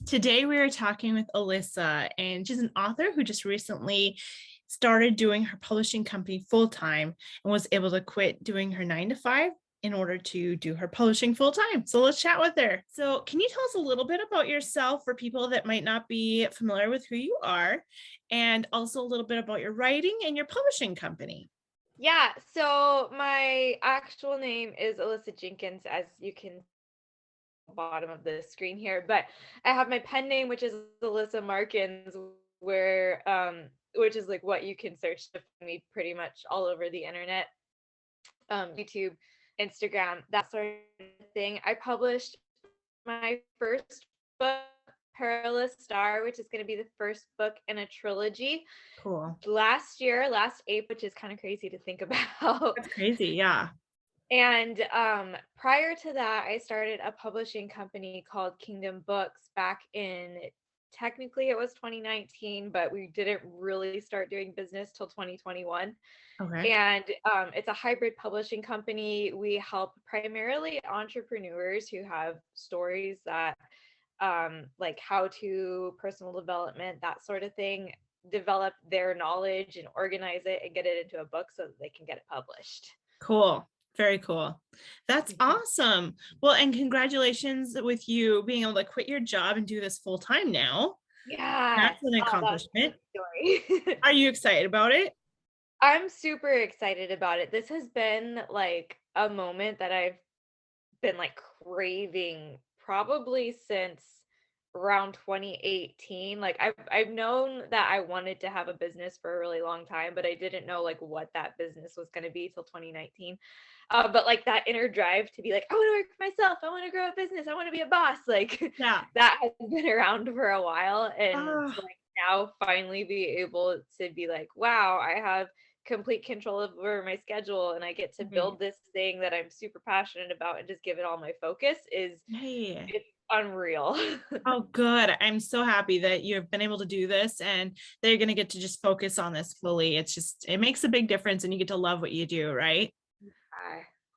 Today we are talking with Alyssa, and she's an author who just recently started doing her publishing company full time and was able to quit doing her 9 to 5 in order to do her publishing full time. So let's chat with her. So, can you tell us a little bit about yourself for people that might not be familiar with who you are, and also a little bit about your writing and your publishing company? Yeah, so my actual name is Alyssa Jenkins, as you can bottom of the screen here, but I have my pen name, which is Alyssa Markins, which is like what you can search to find me pretty much all over the internet, YouTube, Instagram, that sort of thing. I published my first book, Perilous Star, which is going to be the first book in a trilogy Cool. last year, last April, which is kind of crazy to think about. That's crazy. Yeah. And prior to that, I started a publishing company called Kingdom Books back in technically it was 2019, but we didn't really start doing business till 2021. Okay. And it's a hybrid publishing company. We help primarily entrepreneurs who have stories that, like how to, personal development, that sort of thing, develop their knowledge and organize it and get it into a book so that they can get it published. Cool. Very cool. That's awesome. Well, and congratulations with you being able to quit your job and do this full time now. Yeah. That's an Oh, that's a accomplishment. good story. Are you excited about it? I'm super excited about it. This has been like a moment that I've been like craving probably since around 2018. Like I've known that I wanted to have a business for a really long time, but I didn't know like what that business was going to be till 2019. But like that inner drive to be like, I want to work for myself. I want to grow a business. I want to be a boss. Like Yeah. that has been around for a while. And Oh, to like now finally be able to be like, wow, I have complete control over my schedule and I get to right. build this thing that I'm super passionate about and just give it all my focus is Hey. it's unreal. Oh, good. I'm so happy that you've been able to do this and that you're going to get to just focus on this fully. It's just, it makes a big difference and you get to love what you do, right?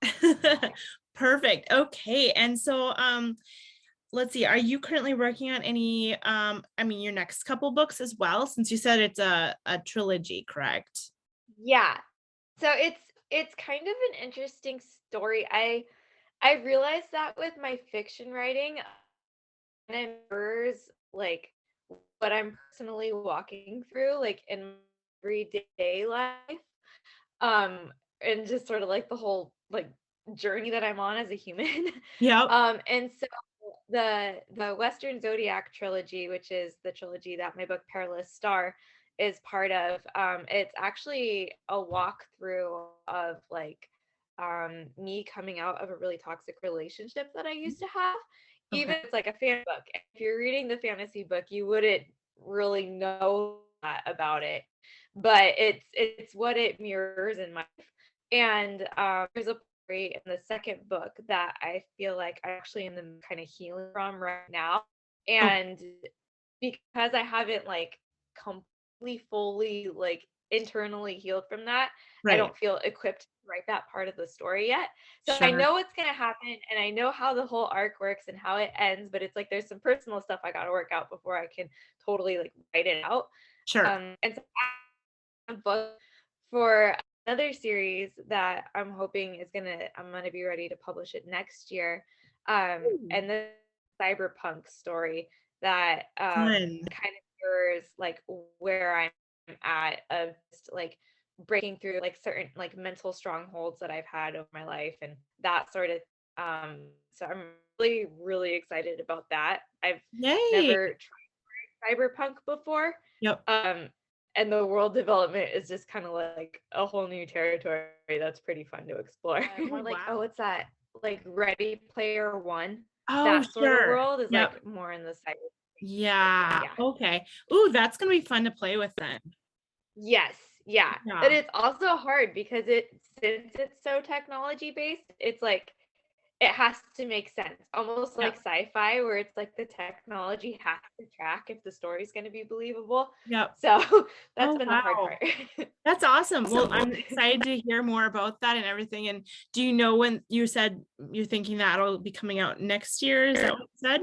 I- Perfect. Okay. And so, let's see, are you currently working on any, your next couple books as well, since you said it's a trilogy, correct? yeah. So it's kind of an interesting story. I realized that with my fiction writing and it mirrors like what I'm personally walking through like in everyday life. And just sort of like the whole like journey that I'm on as a human. Yep. And so the Western Zodiac trilogy, which is the trilogy that my book Perilous Star is part of, it's actually a walkthrough of like me coming out of a really toxic relationship that I used to have. Okay. Even if it's like a fan book. If you're reading the fantasy book, you wouldn't really know that about it, but it's what it mirrors in my life. And there's a story in the second book that I feel like I actually am the kind of healing from right now. Oh, And because I haven't like completely fully like internally healed from that, I right. don't feel equipped to write that part of the story yet. So I Sure. know what's gonna happen and I know how the whole arc works and how it ends, but it's like there's some personal stuff I gotta work out before I can totally like write it out. Sure. And so a book for another series that I'm gonna be ready to publish it next year. Ooh, And the cyberpunk story that fun. kind of mirrors like where I'm at of just like breaking through like certain like mental strongholds that I've had over my life and that sort of so I'm really, really excited about that. I've Yay. never tried cyberpunk before. Yep. Um, and the world development is just kind of like a whole new territory that's pretty fun to explore. More Oh, like, wow. oh, what's that? Like Ready Player One, Oh, that sort of sure. world is Yep. like more in the cyber space. Yeah. Yeah. Okay. Ooh, that's gonna be fun to play with then. Yes. Yeah. But Yeah. it's also hard because since it's so technology based, it's like it has to make sense, almost like Yep. sci-fi, where it's like the technology has to track if the story's going to be believable. Yep. So that's Oh, been the hard wow. part. That's awesome. Well, Awesome. I'm excited to hear more about that and everything. And do you know when you said you're thinking that'll be coming out next year? Is that what you said?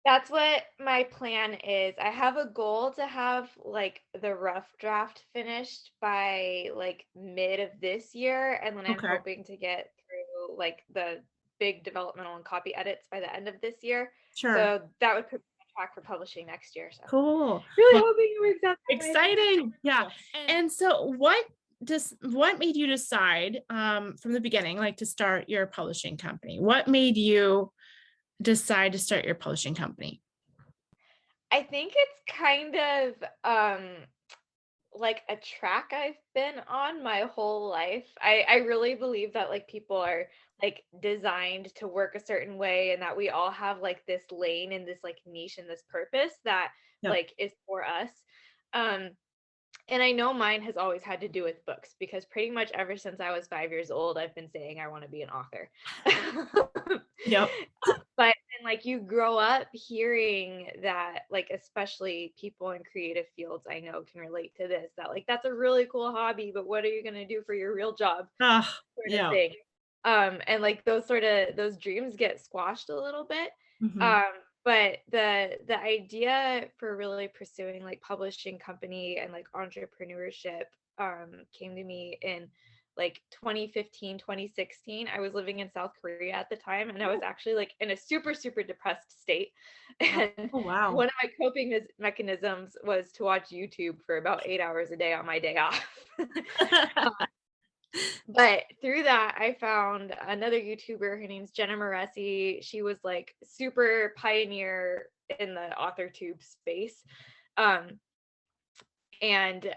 That's what my plan is. I have a goal to have like the rough draft finished by like mid of this year, and then I'm Okay. hoping to get through like the big developmental and copy edits by the end of this year. Sure. So that would put me on track for publishing next year. So Cool. really Well, hoping it works out that way. exciting. Yeah. And so what made you decide from the beginning, like to start your publishing company? What made you decide to start your publishing company? I think it's kind of like a track I've been on my whole life. I really believe that like people are like designed to work a certain way, and that we all have like this lane and this like niche and this purpose that Yep. like is for us. Um and I know mine has always had to do with books, because pretty much ever since I was 5 years old, I've been saying I want to be an author. Yep. But then, like, you grow up hearing that, like, especially people in creative fields I know can relate to this, that, like, that's a really cool hobby, but what are you going to do for your real job? Ah, Sort of yeah. thing. And like those dreams get squashed a little bit. Mhm. Um, but the idea for really pursuing like publishing company and like entrepreneurship came to me in like 2015, 2016. I was living in South Korea at the time, and I was actually like in a super, super depressed state. And Oh, wow. one of my coping mechanisms was to watch YouTube for about 8 hours a day on my day off. But through that, I found another YouTuber. Her name's Jenna Moresi. She was like super pioneer in the Authortube space. Um, and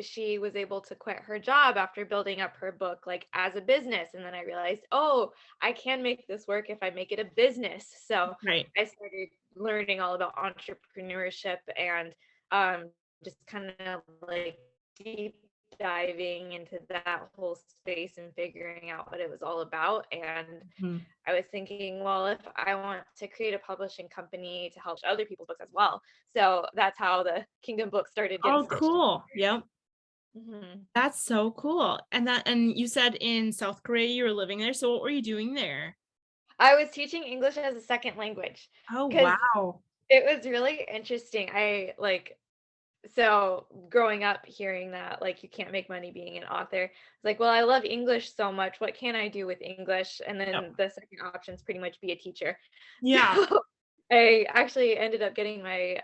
she was able to quit her job after building up her book like as a business. And then I realized, oh, I can make this work if I make it a business. So Right. I started learning all about entrepreneurship and just kind of like deep diving into that whole space and figuring out what it was all about. And Mhm. I was thinking, well, if I want to create a publishing company to help other people's books as well. So that's how the Kingdom book started getting Oh, stitched together. cool. Yep. Mhm. That's so cool. And you said in South Korea you were living there. So what were you doing there? I was teaching English as a second language Oh, because wow. it was really interesting. So growing up hearing that like you can't make money being an author, it's like, well, I love English so much. What can I do with English? And Yep. then the second option is pretty much be a teacher. Yeah. So I actually ended up getting my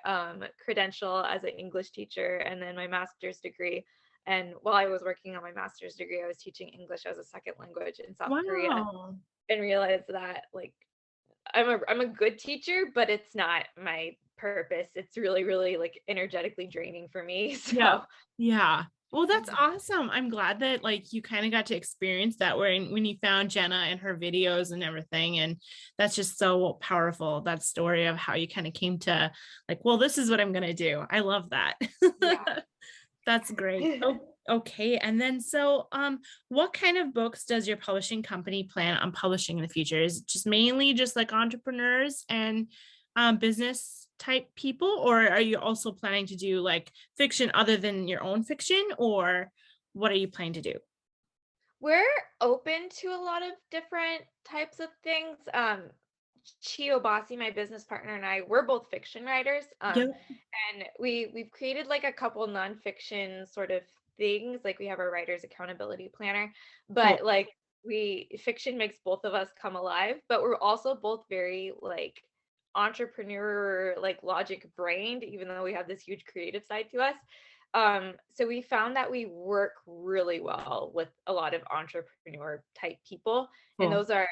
credential as an English teacher and then my master's degree. And while I was working on my master's degree, I was teaching English as a second language in South Korea, Wow. and realized that like I'm a good teacher, but it's not my purpose. It's really, really like energetically draining for me. Yeah. So Yeah. Well, that's mhm. awesome. I'm glad that like you kind of got to experience that when you found Jenna and her videos and everything. And that's just so powerful. That story of how you kind of came to like, well, this is what I'm gonna do. I love that. Yeah. That's great. Oh, okay. And then so what kind of books does your publishing company plan on publishing in the future? Is it just mainly just like entrepreneurs and business type people, or are you also planning to do like fiction other than your own fiction, or what are you planning to do? We're open to a lot of different types of things. Chio Bossi, my business partner, and I, we're both fiction writers. Yep. And we've created like a couple nonfiction sort of things. Like we have our writer's accountability planner, Cool. but like we fiction makes both of us come alive, but we're also both very like entrepreneur, like logic brained, even though we have this huge creative side to us. So we found that we work really well with a lot of entrepreneur type people, and Cool.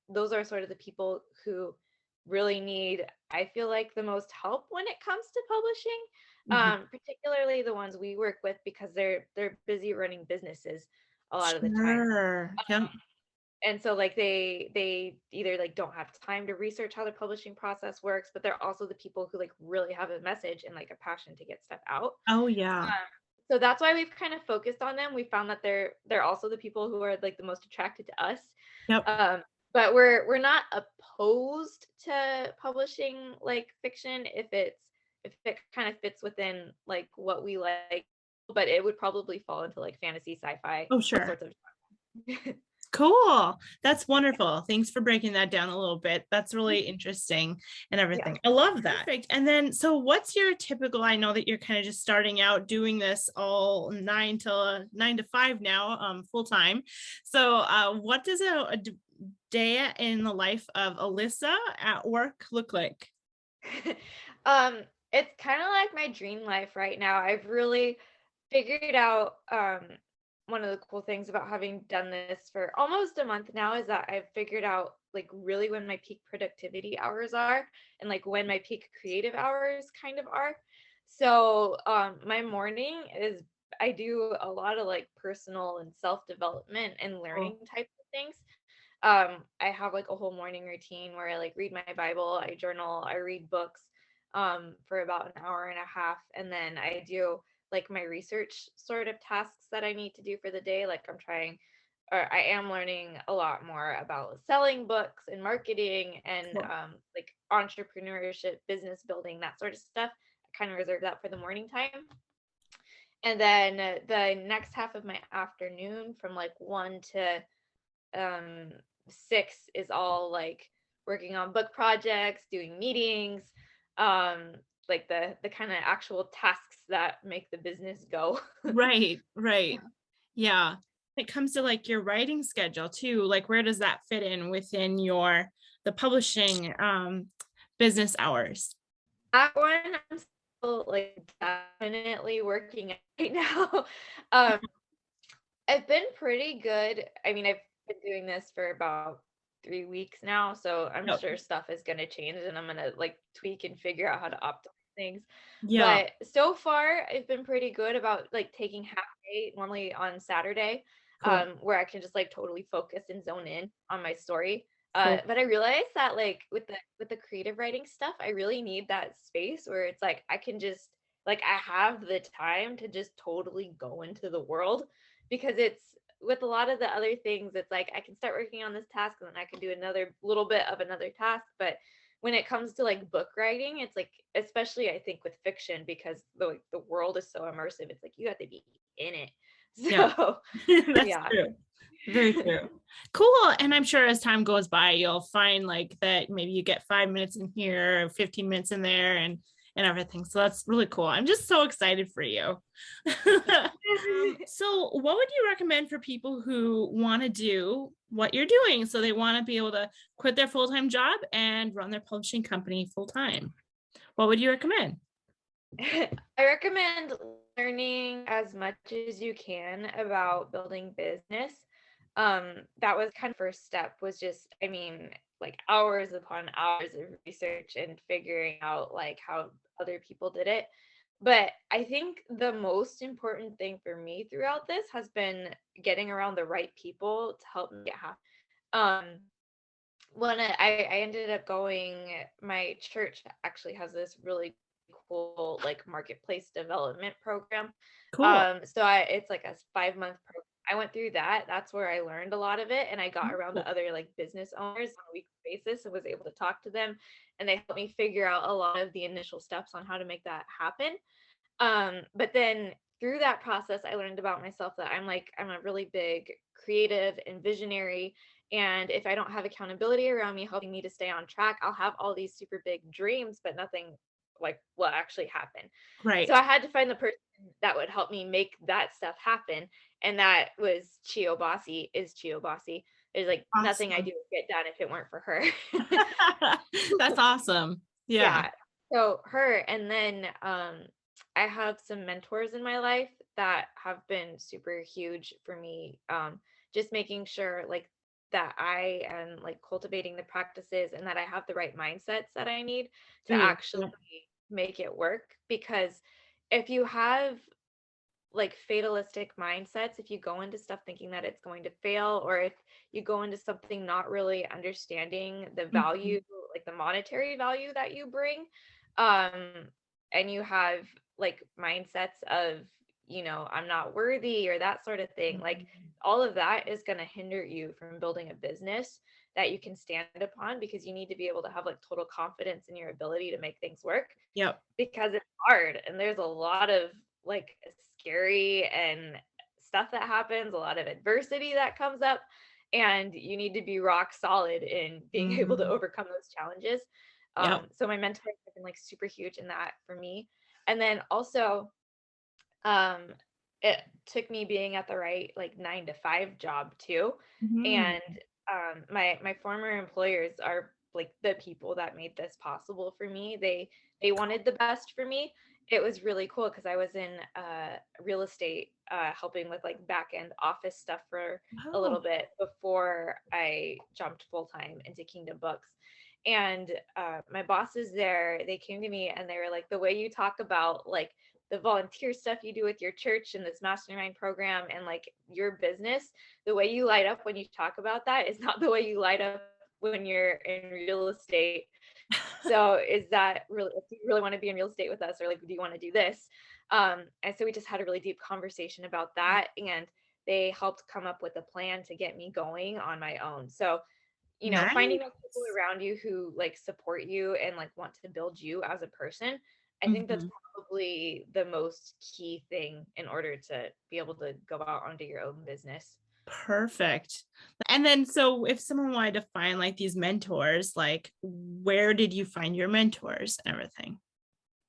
those are sort of the people who really need, I feel like, the most help when it comes to publishing, Mhm. particularly the ones we work with, because they're busy running businesses a lot of the time. Sure. Yep. And so like they either like don't have time to research how the publishing process works, but they're also the people who like really have a message and like a passion to get stuff out. Oh, yeah. So that's why we've kind of focused on them. We found that they're also the people who are like the most attracted to us. Yep. Um, but we're not opposed to publishing like fiction if it kind of fits within like what we like, but it would probably fall into like fantasy, sci-fi, Oh, those sure. sorts of. Cool. That's wonderful. Thanks for breaking that down a little bit. That's really interesting and Yeah. everything. I love that. Perfect. And then, so what's your typical, I know that you're kind of just starting out doing this all 9 to 5 now, full time. So what does a day in the life of Alyssa at work look like? um, it's kind of like my dream life right now. I've really figured out one of the cool things about having done this for almost a month now is that I've figured out like really when my peak productivity hours are and like when my peak creative hours kind of are. So my morning is I do a lot of like personal and self-development and learning Cool. type of things. I have like a whole morning routine where I like read my Bible, I journal, I read books for about an hour and a half, and then I do like my research sort of tasks that I need to do for the day. Like I'm trying or I am learning a lot more about selling books and marketing and Cool. like entrepreneurship, business building, that sort of stuff. I kind of reserve that for the morning time. And then the next half of my afternoon from like 1 to 6 is all like working on book projects, doing meetings, um, like the kind of actual tasks that make the business go. Right, Yeah. right. Yeah. When it comes to like your writing schedule too, like where does that fit in within your the publishing business hours? That one I'm still like definitely working at right now. Um, I've been pretty good. I mean, I've been doing this for about 3 weeks now, so I'm Yep. sure stuff is gonna change and I'm gonna like tweak and figure out how to optimize things. Yeah. But so far, I've been pretty good about like taking half day, normally on Saturday, Cool. where I can just like totally focus and zone in on my story. Cool. But I realized that like with the creative writing stuff, I really need that space where it's like I can just like I have the time to just totally go into the world because it's with a lot of the other things it's like I can start working on this task and then I can do another little bit of another task, but when it comes to like book writing it's like especially I think with fiction because the world is so immersive it's like you have to be in it. Yeah. So That's yeah. true. Very true. Cool. And I'm sure as time goes by, you'll find like that maybe you get 5 minutes in here, 15 minutes in there and everything. So that's really cool. I'm just so excited for you. So what would you recommend for people who want to do what you're doing? So they want to be able to quit their full-time job and run their publishing company full time. What would you recommend? I recommend learning as much as you can about building business. That was kind of first step was just, I mean, like hours upon hours of research and figuring out like how other people did it. But I think the most important thing for me throughout this has been getting around the right people to help me get happy. Um, when I ended up going, my church actually has this really cool like marketplace development program. Cool. It's like a 5 month program. I went through that. That's where I learned a lot of it, and I got around Cool. to other like business owners on a weekly basis and was able to talk to them, and they helped me figure out a lot of the initial steps on how to make that happen. But then through that process, I learned about myself that I'm a really big creative and visionary. And if I don't have accountability around me helping me to stay on track, I'll have all these super big dreams, but nothing like will actually happen. So Right. I had to find the person that would help me make that stuff happen. And that was Chio Bossy, is Chio Bossy. There's like nothing I Awesome. do would get done if it weren't for her. That's awesome. Yeah. Yeah. So her and then I have some mentors in my life that have been super huge for me. Just making sure like that I am like cultivating the practices and that I have the right mindsets that I need Do to you? actually Yeah. make it work. Because if you have like fatalistic mindsets, if you go into stuff thinking that it's going to fail, or if you go into something not really understanding the value, Mhm. like the monetary value that you bring, um, and you have like mindsets of, I'm not worthy or that sort of thing, like all of that is going to hinder you from building a business that you can stand upon because you need to be able to have like total confidence in your ability to make things work Yep. because it's hard and there's a lot of like scary and stuff that happens, a lot of adversity that comes up. and you need to be rock solid in being able to Mm, overcome those challenges. yep. So my mentors have been like super huge in that for me. And then also, um, it took me being at the right like 9 to 5 job too. Mhm. And my former employers are like the people that made this possible for me. They wanted the best for me. It was really cool because I was in real estate, helping with like back end office stuff for a Oh, little bit before I jumped full time into Kingdom Books. And my bosses there, they came to me and they were like, the way you talk about like the volunteer stuff you do with your church and this mastermind program and like your business, the way you light up when you talk about that is not the way you light up when you're in real estate. So is that really, if you really want to be in real estate with us, or like, do you want to do this? And so we just had a really deep conversation about that. And they helped come up with a plan to get me going on my own. So, finding those people nice. around you who like support you and like want to build you as a person, I think that's Mhm. probably the most key thing in order to be able to go out onto your own business. Perfect. And then so if someone wanted to find like these mentors, like where did you find your mentors and everything?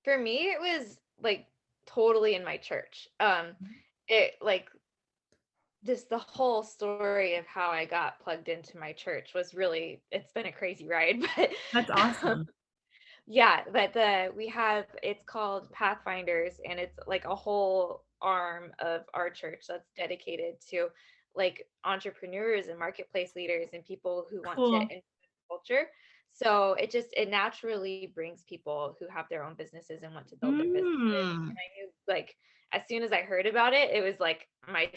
For me, it was like totally in my church. It like just the whole story of how I got plugged into my church was really, it's been a crazy ride, but That's awesome. yeah, but we have, it's called Pathfinders, and it's like a whole arm of our church that's dedicated to like entrepreneurs and marketplace leaders and people who want to Cool. influence culture. So it naturally brings people who have their own businesses and want to build their businesses. Mm. And I knew like as soon as I heard about it, it was like my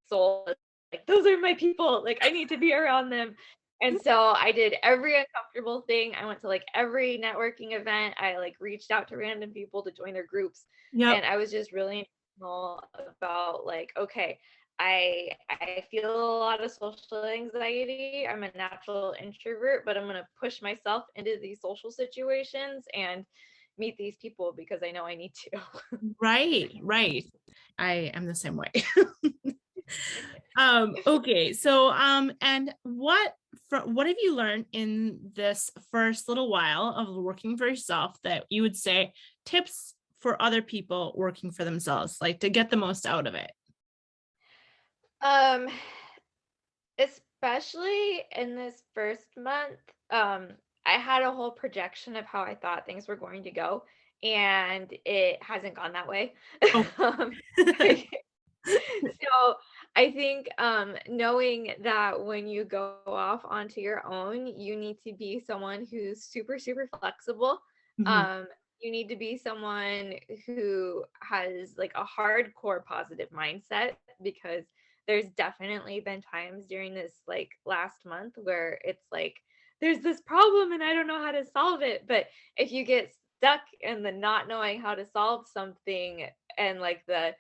soul was like, those are my people. Like I need to be around them. And so I did every uncomfortable thing. I went to like every networking event. I like reached out to random people to join their groups. Yep. And I was just really intentional about like, okay, I feel a lot of social anxiety. I'm a natural introvert, but I'm gonna push myself into these social situations and meet these people because I know I need to. Right, right. I am the same way. Okay. So and what have you learned in this first little while of working for yourself that you would say tips for other people working for themselves, like to get the most out of it? um Especially in this first month, I had a whole projection of how I thought things were going to go, and it hasn't gone that way. Oh, Um, so I think knowing that when you go off onto your own, you need to be someone who's super, super flexible. mhm. Um, you need to be someone who has like a hardcore positive mindset because there's definitely been times during this like last month where it's like there's this problem and I don't know how to solve it. But if you get stuck in the not knowing how to solve something and like the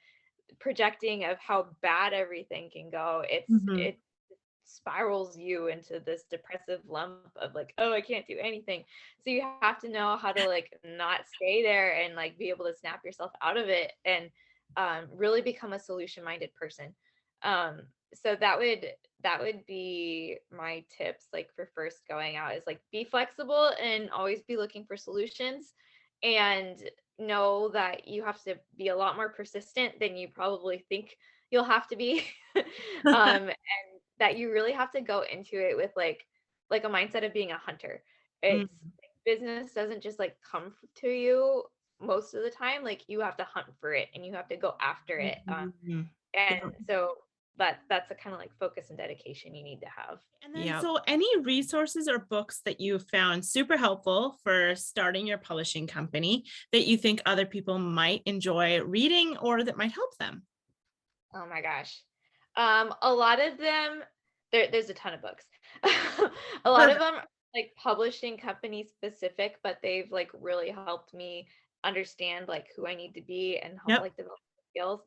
projecting of how bad everything can go, Mhm. it spirals you into this depressive lump of like, oh, I can't do anything. So you have to know how to like not stay there and like be able to snap yourself out of it and really become a solution minded person. Um, so that would be my tips like for first going out is like be flexible and always be looking for solutions and know that you have to be a lot more persistent than you probably think you'll have to be. And that you really have to go into it with like a mindset of being a hunter. It's Mm, like, business doesn't just like come to you most of the time. Like you have to hunt for it and you have to go after it. mhm. And Yep. so that's a kind of like focus and dedication you need to have. And then, Yep. so any resources or books that you found super helpful for starting your publishing company that you think other people might enjoy reading or that might help them? Oh my gosh. A lot of them, there's a ton of books. A lot of Perfect. them are, like publishing company specific, but they've like really helped me understand like who I need to be and help Yep. like develop skills.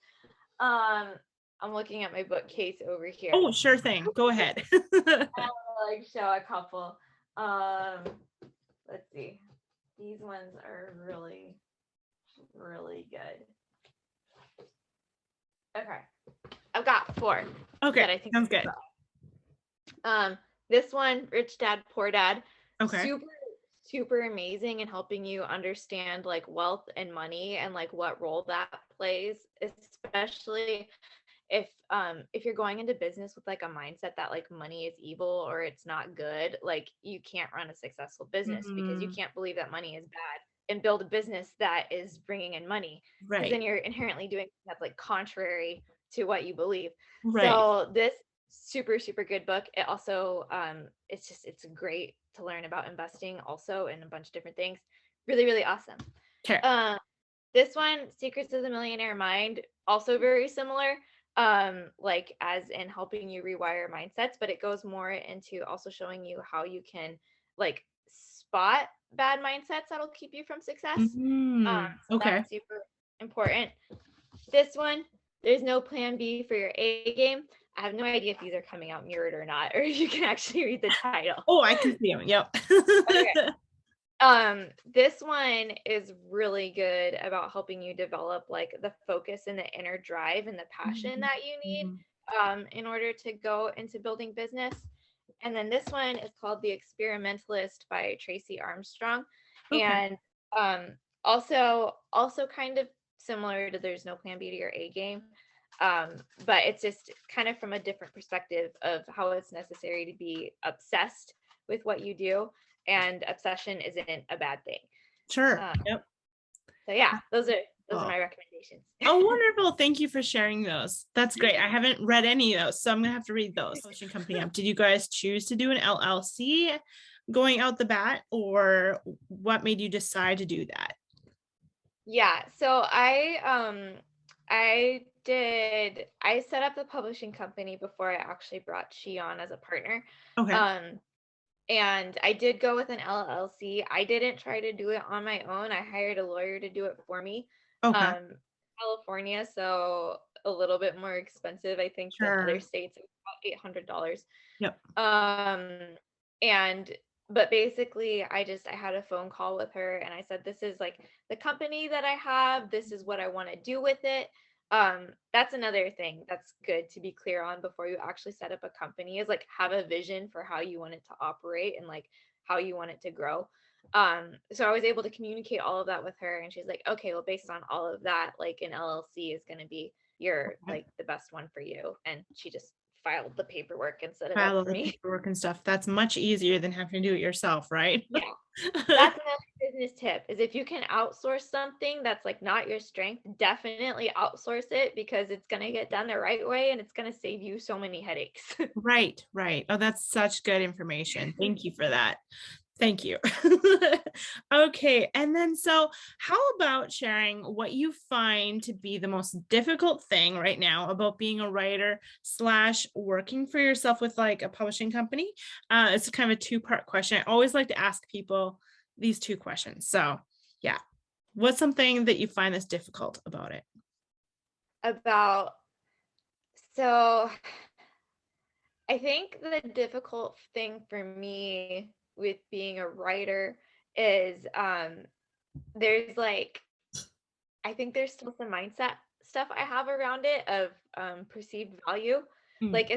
Um, I'm looking at my bookcase over here. Oh, sure thing. Go ahead. I'll like show a couple. Um, let's see. These ones are really, really good. Okay. I've got four Okay, that I think sounds good. This one, Rich Dad, Poor Dad, Okay. super, super amazing in helping you understand like wealth and money and like what role that plays, especially if you're going into business with like a mindset that like money is evil or it's not good, like you can't run a successful business because you Mhm. can't believe that money is bad and build a business that is bringing in money, because Right. then you're inherently doing something that's like contrary to what you believe. Right. So this super super good book. It also it's great to learn about investing also in a bunch of different things. Really really awesome. Okay. um this one, Secrets of the Millionaire Mind, also very similar, like as in helping you rewire mindsets, but it goes more into also showing you how you can like spot bad mindsets that'll keep you from success. So Okay. that's super important. This one, There's No Plan B for Your A Game. I have no idea if these are coming out mirrored or not, or if you can actually read the title. Oh, I can see them. Yep. Okay. This one is really good about helping you develop like the focus and the inner drive and the passion that you need Mhm. in order to go into building business. And then this one is called The Experimentalist by Tracy Armstrong. Okay. And also kind of similar to There's No Plan B to Your A Game. But it's just kind of from a different perspective of how it's necessary to be obsessed with what you do, and obsession isn't a bad thing. Sure. Um, Yep. so yeah, those are Oh. my recommendations. Oh, wonderful. Thank you for sharing those. That's great. I haven't read any of those, so I'm gonna have to read those. Publishing company app. Did you guys choose to do an LLC going out the bat, or what made you decide to do that? Yeah, so I set up the publishing company before I actually brought She on as a partner. Okay. Um and I did go with an LLC. I didn't try to do it on my own. I hired a lawyer to do it for me. Okay. Um California, so a little bit more expensive, I think, than other Sure. states. It was about $800. Yep. Um, and but basically I had a phone call with her and I said, this is like the company that I have, this is what I want to do with it. That's another thing that's good to be clear on before you actually set up a company, is like have a vision for how you want it to operate and like how you want it to grow. So I was able to communicate all of that with her and she's like, okay, well, based on all of that, like an LLC is going to be your Okay. like the best one for you. And she just filed the paperwork and set it File up all for the me. paperwork and stuff. That's much easier than having to do it yourself, right? Yeah. That's another business tip, is if you can outsource something that's like not your strength, definitely outsource it, because it's going to get done the right way and it's going to save you so many headaches. Right, right. Oh, that's such good information. Thank you for that. Thank you. Okay. And then, so how about sharing what you find to be the most difficult thing right now about being a writer slash working for yourself with like a publishing company? It's kind of a two-part question. I always like to ask people these two questions. So, yeah, what's something that you find that's difficult about it? About so I think the difficult thing for me with being a writer is there's like I think there's still some mindset stuff I have around it of perceived value, Mm, like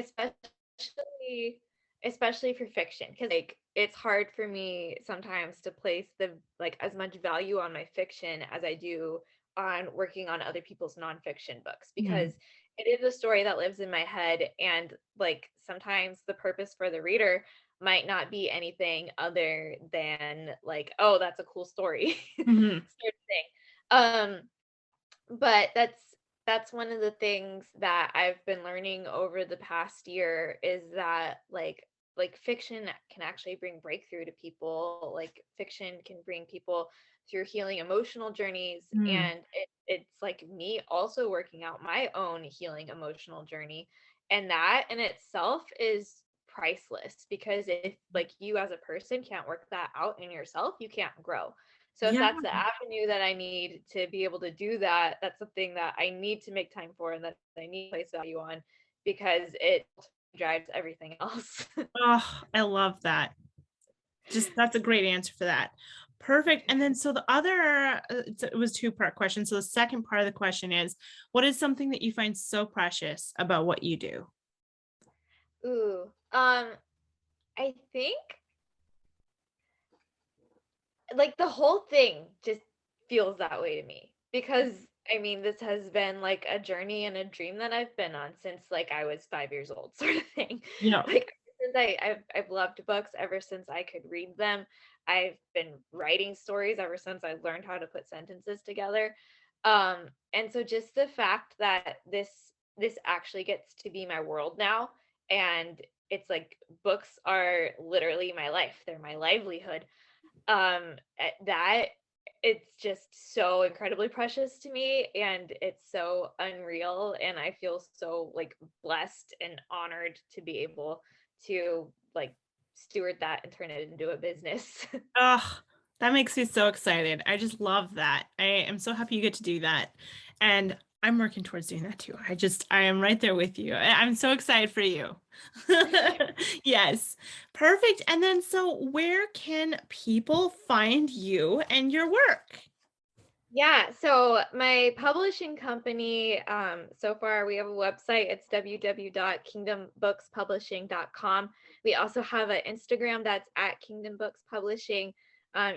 especially for fiction, because like it's hard for me sometimes to place the like as much value on my fiction as I do on working on other people's nonfiction books, because mm. it is a story that lives in my head, and like sometimes the purpose for the reader might not be anything other than like, oh, that's a cool story Mhm. sort of thing. But that's one of the things that I've been learning over the past year, is that like fiction can actually bring breakthrough to people. Like fiction can bring people through healing emotional journeys, Mm. and it's like me also working out my own healing emotional journey, and that in itself is priceless, because if like you as a person can't work that out in yourself, you can't grow. So if Yeah. that's the avenue that I need to be able to do that, that's something that I need to make time for and that I need to place value on, because it drives everything else. Oh, I love that. Just that's a great answer for that. Perfect. And then so the other, it was two-part question. So the second part of the question is, what is something that you find so precious about what you do? Ooh. I think like the whole thing just feels that way to me because I mean, this has been like a journey and a dream that I've been on since like I was 5 years old, sort of thing. Yeah. Like since I've loved books ever since I could read them. I've been writing stories ever since I learned how to put sentences together. And so just the fact that this actually gets to be my world now, and it's like books are literally my life. They're my livelihood. That it's just so incredibly precious to me, and it's so unreal, and I feel so like blessed and honored to be able to like steward that and turn it into a business. Oh, that makes me so excited. I just love that. I am so happy you get to do that. And I'm working towards doing that too. I am right there with you. I'm so excited for you. Yes, perfect. And then, so where can people find you and your work? Yeah, so my publishing company, so far we have a website. It's www.kingdombookspublishing.com. We also have an Instagram that's at Kingdom Books Publishing.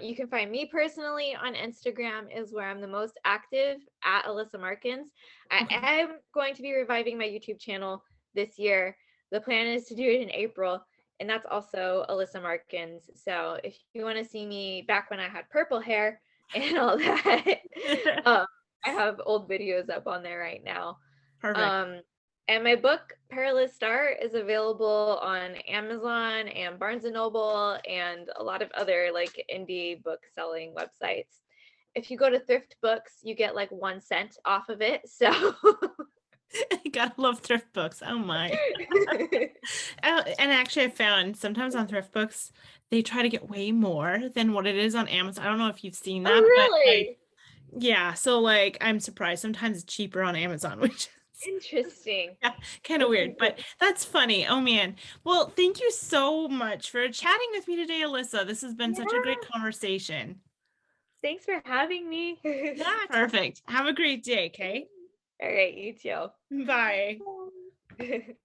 You can find me personally on Instagram is where I'm the most active at Alyssa Markins. I Okay. am going to be reviving my YouTube channel this year. The plan is to do it in April, and that's also Alyssa Markins. So if you want to see me back when I had purple hair, and all that. um, I have old videos up on there right now. Perfect. Um, and my book, Perilous Star, is available on Amazon and Barnes and Noble and a lot of other like indie book selling websites. If you go to Thrift Books, you get like 1 cent off of it. So I gotta love thrift books. Oh my. And actually, I found sometimes on thrift books, they try to get way more than what it is on Amazon. I don't know if you've seen Oh, that, but like, really? yeah. So like, I'm surprised. Sometimes it's cheaper on Amazon, which is Interesting. yeah, kind of weird, but that's funny. Oh man. Well, thank you so much for chatting with me today, Alyssa. This has been such a great Yeah. conversation. Thanks for having me. Yeah, perfect. Have a great day, okay? All right, you too. Bye. Bye.